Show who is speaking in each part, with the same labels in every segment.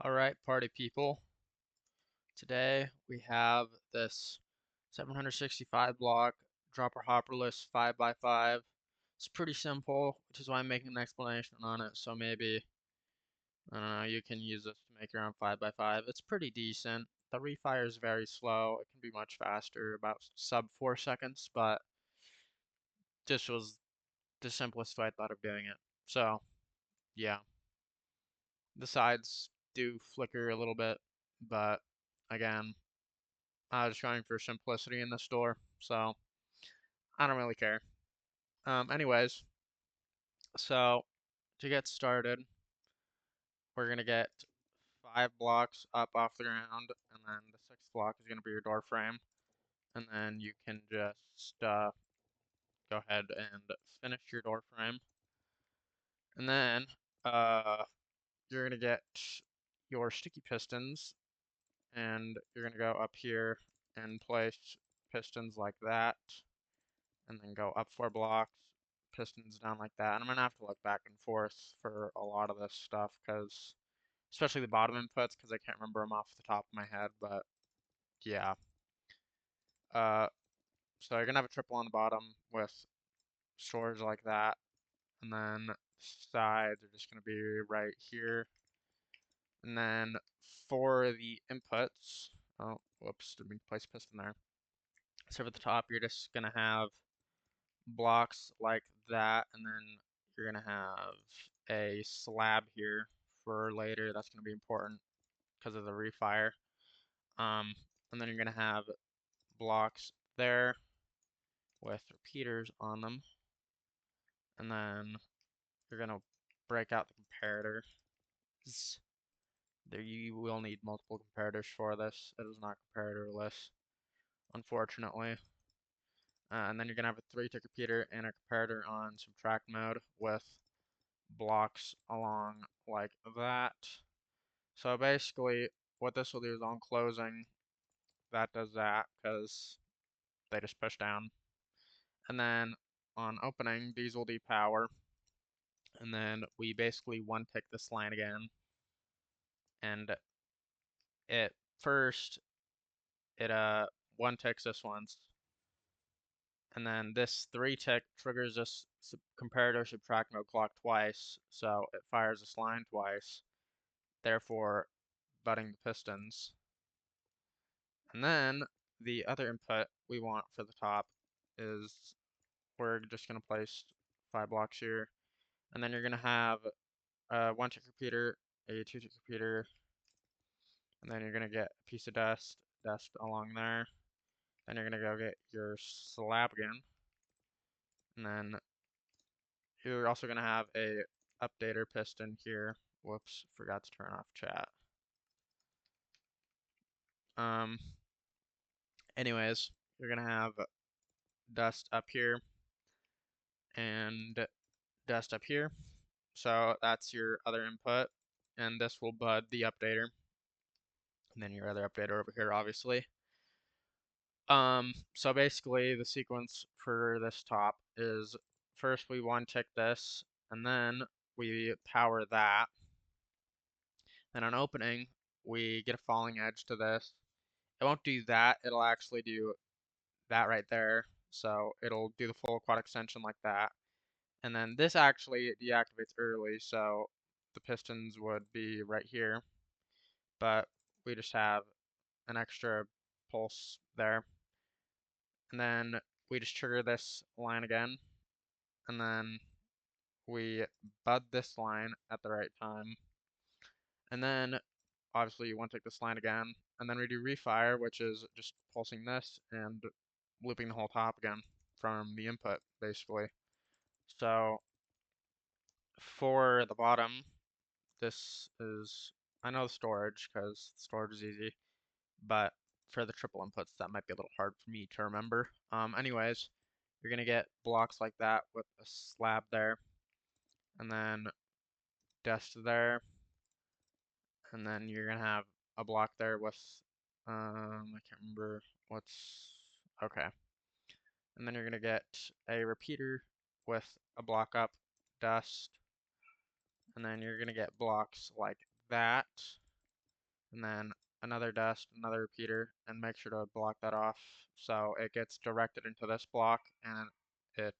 Speaker 1: Alright, party people. Today we have this 765 block dropper hopperless 5x5. It's pretty simple, which is why I'm making an explanation on it. So maybe, I don't know, you can use this to make your own 5x5. It's pretty decent. The refire is very slow. It can be much faster, about sub 4 seconds, but this was the simplest way I thought of doing it. So, yeah. The sides do flicker a little bit, but again, I was trying for simplicity in the store, so I don't really care. Anyways, so to get started, we're gonna get 5 blocks up off the ground, and then the sixth block is gonna be your door frame, and then you can just go ahead and finish your door frame, and then uh, you're gonna get your sticky pistons, and you're gonna go up here and place pistons like that, and then go up 4 blocks, pistons down like that. And I'm gonna have to look back and forth for a lot of this stuff, because especially the bottom inputs, because I can't remember them off the top of my head. But yeah, uh, so you're gonna have a triple on the bottom with storage like that, and then sides are just gonna be right here. And then for the inputs, oh, whoops, didn't mean to place piston there. So for the top, you're just gonna have blocks like that, and then you're gonna have a slab here for later. That's gonna be important because of the refire. Um, and then you're gonna have blocks there with repeaters on them, and then you're gonna break out the comparators. There you will need multiple comparators for this. It is not comparatorless, unfortunately. And then you're gonna have a 3-tick repeater and a comparator on subtract mode with blocks along like that. So basically, what this will do is on closing, that does that because they just push down. And then on opening, these will do power. And then we basically one tick this line again. And it first, it one ticks this once. And then this 3-tick triggers this comparator subtract mode clock twice. So it fires this line twice, therefore butting the pistons. And then the other input we want for the top is we're just going to place 5 blocks here. And then you're going to have a 1-tick repeater, a 2-tick repeater, and then you're going to get a piece of dust along there. Then you're going to go get your slab again. And then you're also going to have a updater piston here. Whoops, forgot to turn off chat. Um, anyways, you're going to have dust up here and dust up here. So that's your other input, and this will bud the updater, and then your other updater over here, obviously. So basically the sequence for this top is first we one tick this, and then we power that. And on opening, we get a falling edge to this. It won't do that, it'll actually do that right there. So it'll do the full quad extension like that. And then this actually deactivates early, so the pistons would be right here, but we just have an extra pulse there. And then we just trigger this line again, and then we bud this line at the right time. And then obviously you want to take this line again, and then we do refire, which is just pulsing this and looping the whole top again from the input, basically. So for the bottom, this is, I know the storage, because storage is easy, but for the triple inputs, that might be a little hard for me to remember. Anyways, you're going to get blocks like that with a slab there, and then dust there, and then you're going to have a block there with, I can't remember what's, okay. And then you're going to get a repeater with a block up, dust, and then you're going to get blocks like that. and then another dust, another repeater, and make sure to block that off so it gets directed into this block and it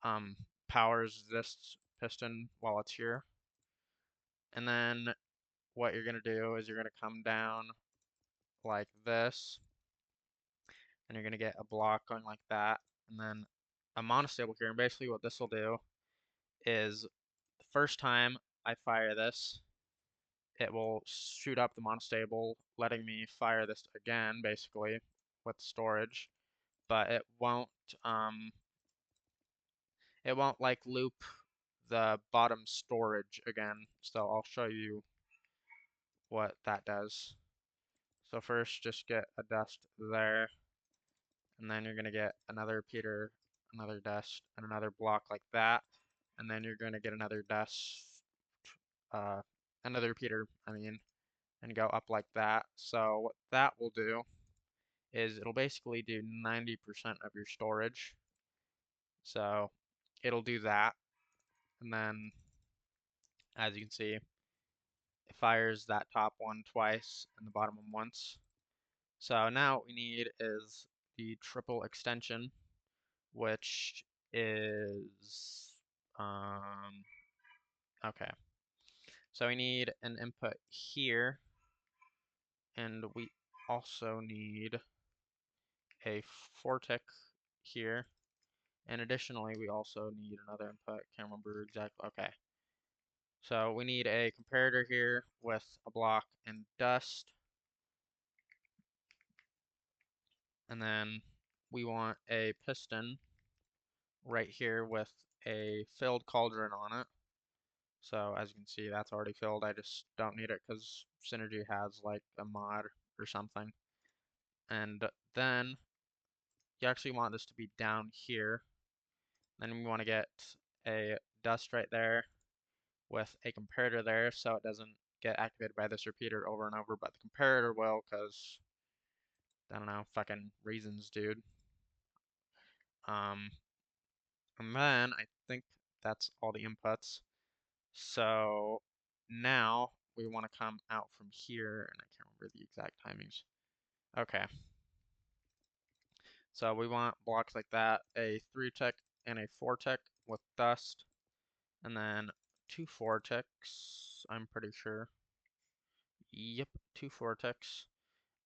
Speaker 1: um, powers this piston while it's here. And then what you're going to do is you're going to come down like this, and you're going to get a block going like that, and then a monostable here. And basically what this will do is the first time I fire this, it will shoot up the monostable, letting me fire this again, basically, with storage, but um, it won't like loop the bottom storage again. So I'll show you what that does. So first, just get a dust there, and then you're gonna get another repeater, another dust, and another block like that, and then you're gonna get another dust, uh, another repeater, I mean, and go up like that. So what that will do is it'll basically do 90% of your storage. So it'll do that, and then as you can see, it fires that top one twice and the bottom one once. So now what we need is the triple extension, which is okay. So we need an input here, and we also need a fortic here. And additionally, we also need another input. Can't remember exactly. Okay. So we need a comparator here with a block and dust. And then we want a piston right here with a filled cauldron on it. So as you can see, that's already filled. I just don't need it because Synergy has like a mod or something. And then you actually want this to be down here. Then we want to get a dust right there with a comparator there so it doesn't get activated by this repeater over and over, but the comparator will because, I don't know, fucking reasons, dude. Um, and then I think that's all the inputs. So now we want to come out from here, and I can't remember the exact timings. Okay, so we want blocks like that, a 3-tick and a 4-tick with dust, and then 2 4-ticks, I'm pretty sure. Yep, 2 4-ticks,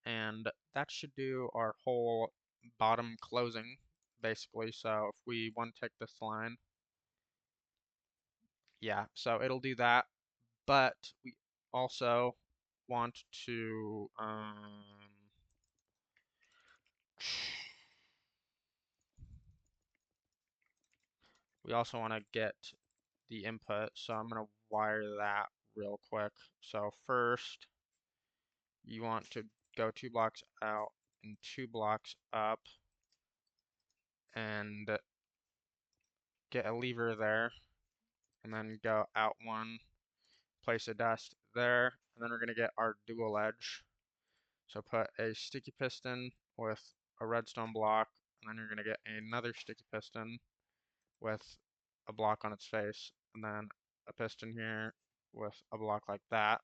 Speaker 1: and that should do our whole bottom closing, basically. So if we 1-tick this line, yeah, so it'll do that, but we also want to we also want to get the input, so I'm going to wire that real quick. So first, you want to go 2 blocks out and 2 blocks up and get a lever there, and then go out 1, place a dust there, and then we're going to get our dual edge. So put a sticky piston with a redstone block, and then you're going to get another sticky piston with a block on its face, and then a piston here with a block like that.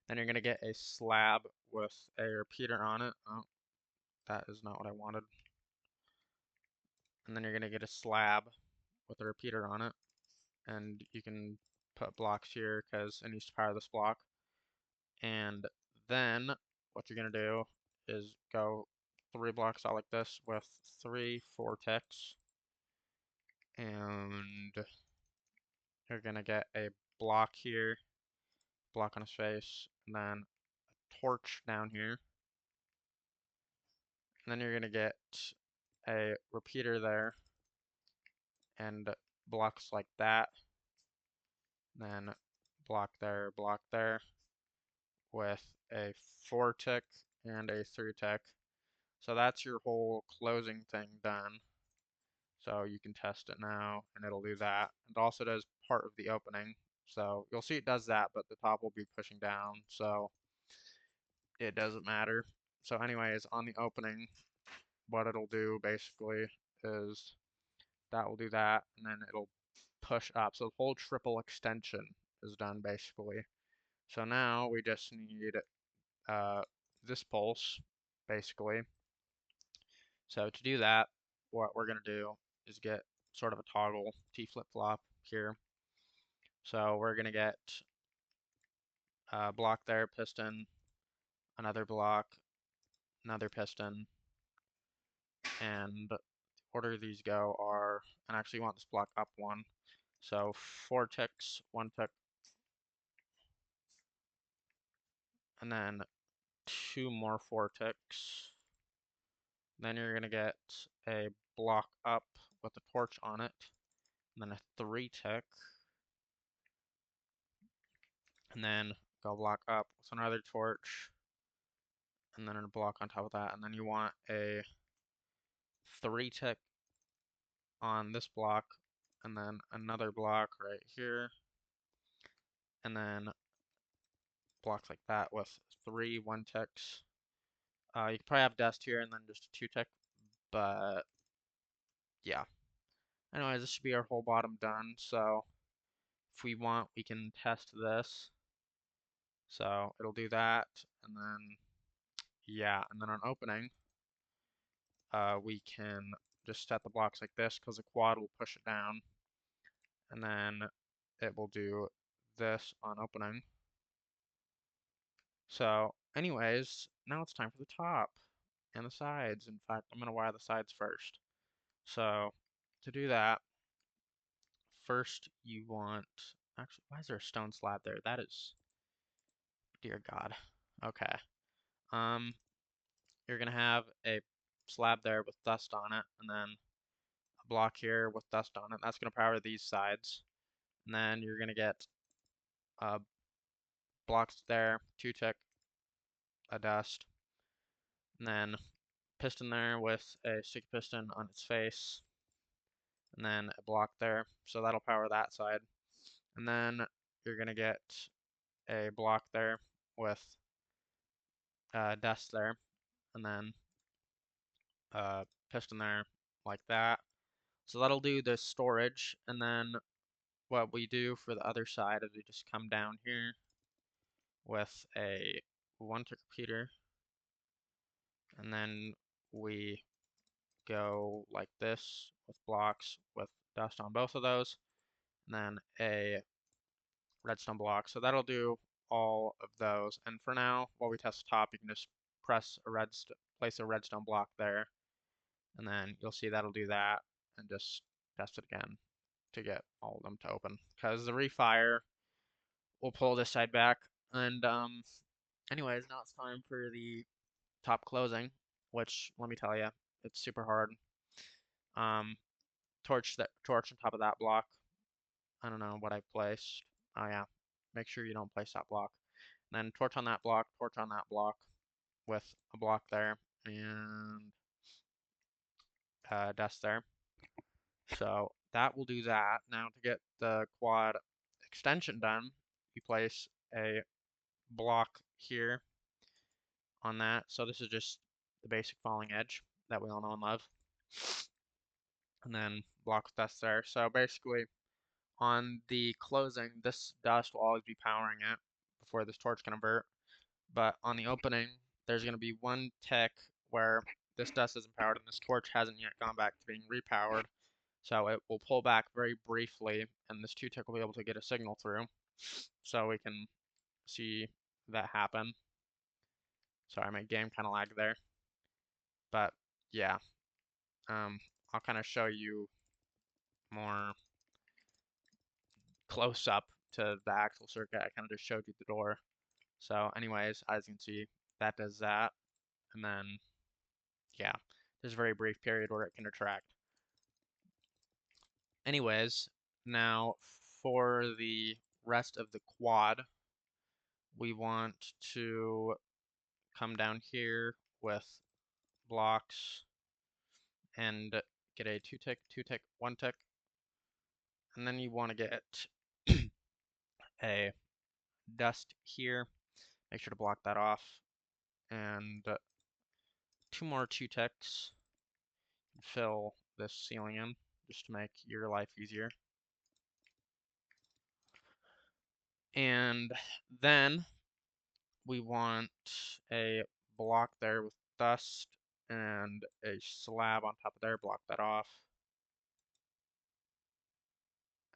Speaker 1: Then you're going to get a slab with a repeater on it. Oh, that is not what I wanted. And then you're going to get a slab with a repeater on it. And you can put blocks here because it needs to power this block. And then what you're going to do is go 3 blocks out like this with 3 4-ticks. And you're going to get a block here, block on his face, and then a torch down here. And then you're going to get a repeater there and blocks like that. Then block there with a 4-tick and a 3-tick. So that's your whole closing thing done. So you can test it now and it'll do that. It also does part of the opening. So you'll see it does that, but the top will be pushing down. So it doesn't matter. So anyways, on the opening, what it'll do basically is that will do that, and then it'll push up. So the whole triple extension is done basically. So now we just need this pulse, basically. So to do that, what we're going to do is get sort of a toggle T flip-flop here. So we're going to get a block there, piston, another block, another piston, and the order these go are, and actually want this block up one. So 4 ticks, 1 tick, and then 2 more 4 ticks. Then you're going to get a block up with a torch on it, and then a 3 tick, and then go block up with another torch, and then a block on top of that, and then you want a 3 tick on this block, and then another block right here, and then blocks like that with 3 1 ticks. You can probably have dust here and then just a 2 tick, but yeah. Anyways, this should be our whole bottom done, so if we want, we can test this. So it'll do that, and then yeah, and then on opening, we can just set the blocks like this because the quad will push it down, and then it will do this on opening. So anyways, now it's time for the top and the sides. In fact, I'm going to wire the sides first. So to do that, first you want, actually, why is there a stone slab there? That is, dear God. Okay. Um, you're going to have a slab there with dust on it, and then a block here with dust on it. That's going to power these sides. And then you're going to get blocks there, 2 tick, a dust, and then piston there with a sticky piston on its face, and then a block there. So that'll power that side. And then you're going to get a block there with dust there, and then piston there like that. So that'll do the storage, and then what we do for the other side is we just come down here with a 1 tick repeater, and then we go like this with blocks with dust on both of those, and then a redstone block. So that'll do all of those. And for now, while we test the top, you can just place a redstone block there, and then you'll see that'll do that, and just test it again to get all of them to open. Because the refire will pull this side back. And anyways, now it's time for the top closing, which let me tell you, it's super hard. Um, torch on top of that block. I don't know what I placed. Oh yeah, make sure you don't place that block. And then torch on that block with a block there, and dust there. So that will do that. Now to get the quad extension done, you place a block here on that. So this is just the basic falling edge that we all know and love. And then block with dust there. So basically on the closing, this dust will always be powering it before this torch can invert. But on the opening, there's going to be 1 tick where this dust isn't powered and this torch hasn't yet gone back to being repowered. So it will pull back very briefly, and this 2 tick will be able to get a signal through. So we can see that happen. Sorry, my game kind of lagged there. But yeah, I'll kind of show you more close up to the actual circuit. I kind of just showed you the door. So anyways, as you can see, that does that. And then, yeah, there's a very brief period where it can retract. Anyways, now for the rest of the quad, we want to come down here with blocks and get a 2 tick, 2 tick, 1 tick. And then you want to get a dust here. Make sure to block that off. And 2 more 2 ticks. Fill this ceiling in just to make your life easier. And then we want a block there with dust and a slab on top of there, block that off.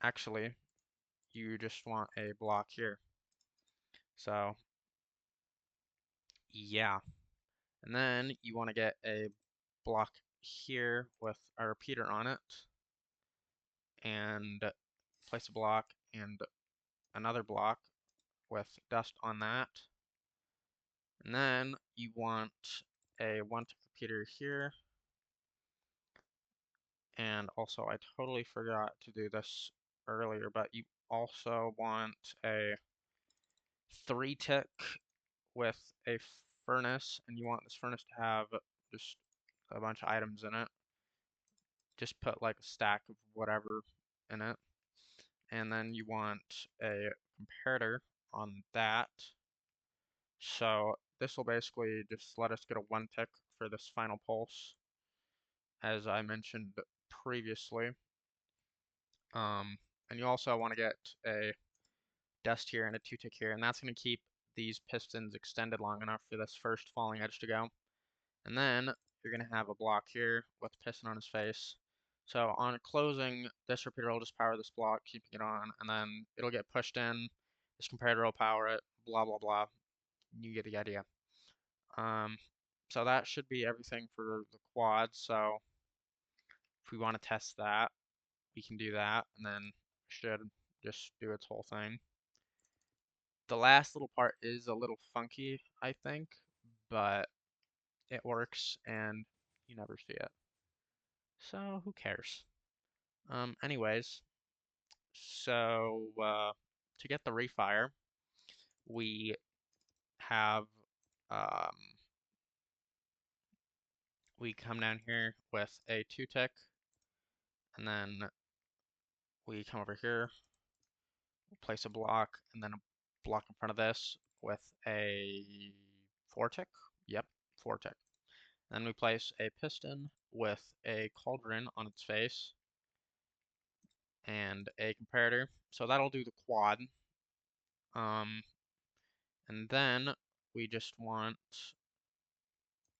Speaker 1: Actually, you just want a block here. So, yeah. And then you want to get a block here with a repeater on it and place a block and another block with dust on that. And then you want a one-tick repeater here. And also, I totally forgot to do this earlier, but you also want a 3-tick with a furnace, and you want this furnace to have just a bunch of items in it. Just put like a stack of whatever in it. And then you want a comparator on that. So this will basically just let us get a 1-tick for this final pulse, as I mentioned previously. And you also want to get a dust here and a 2-tick here, and that's going to keep these pistons extended long enough for this first falling edge to go. And then you're going to have a block here with a piston on his face. So on closing, this repeater will just power this block, keeping it on, and then it'll get pushed in. This comparator will power it, blah, blah, blah. You get the idea. Um, so that should be everything for the quad. So if we want to test that, we can do that, and then should just do its whole thing. The last little part is a little funky, I think, but it works and you never see it. So who cares? Anyways, so to get the refire, we have um, we come down here with a 2-tick, and then we come over here, place a block, and then a block in front of this with a 4-tick. Yep, 4-tick. Then we place a piston with a cauldron on its face and a comparator. So that'll do the quad. Um, and then we just want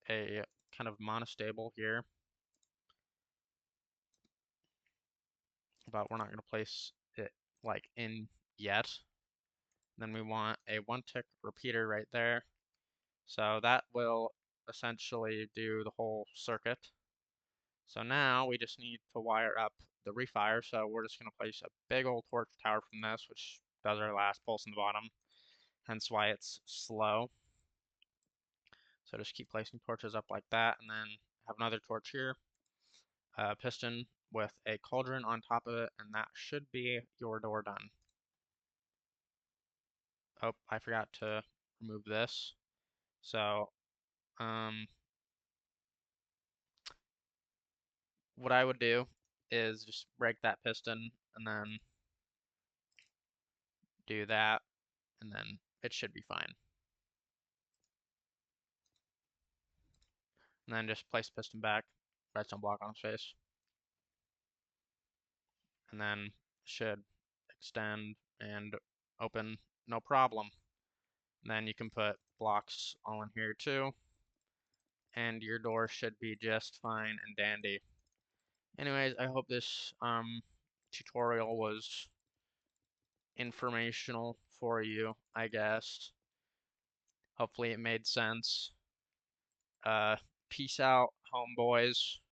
Speaker 1: a kind of monostable here, but we're not going to place it like in yet. Then we want a 1-tick repeater right there. So that will essentially do the whole circuit. So now we just need to wire up the refire. So we're just going to place a big old torch tower from this, which does our last pulse in the bottom, hence why it's slow. So just keep placing torches up like that, and then have another torch here, a piston with a cauldron on top of it, and that should be your door done. Oh, I forgot to remove this. So, what I would do is just break that piston and then do that, and then it should be fine. And then just place piston back, redstone block on its face, and then should extend and open no problem. And then you can put blocks all in here too, and your door should be just fine and dandy. Anyways, I hope this tutorial was informational for you, I guess. Hopefully it made sense. Uh, Peace out, homeboys.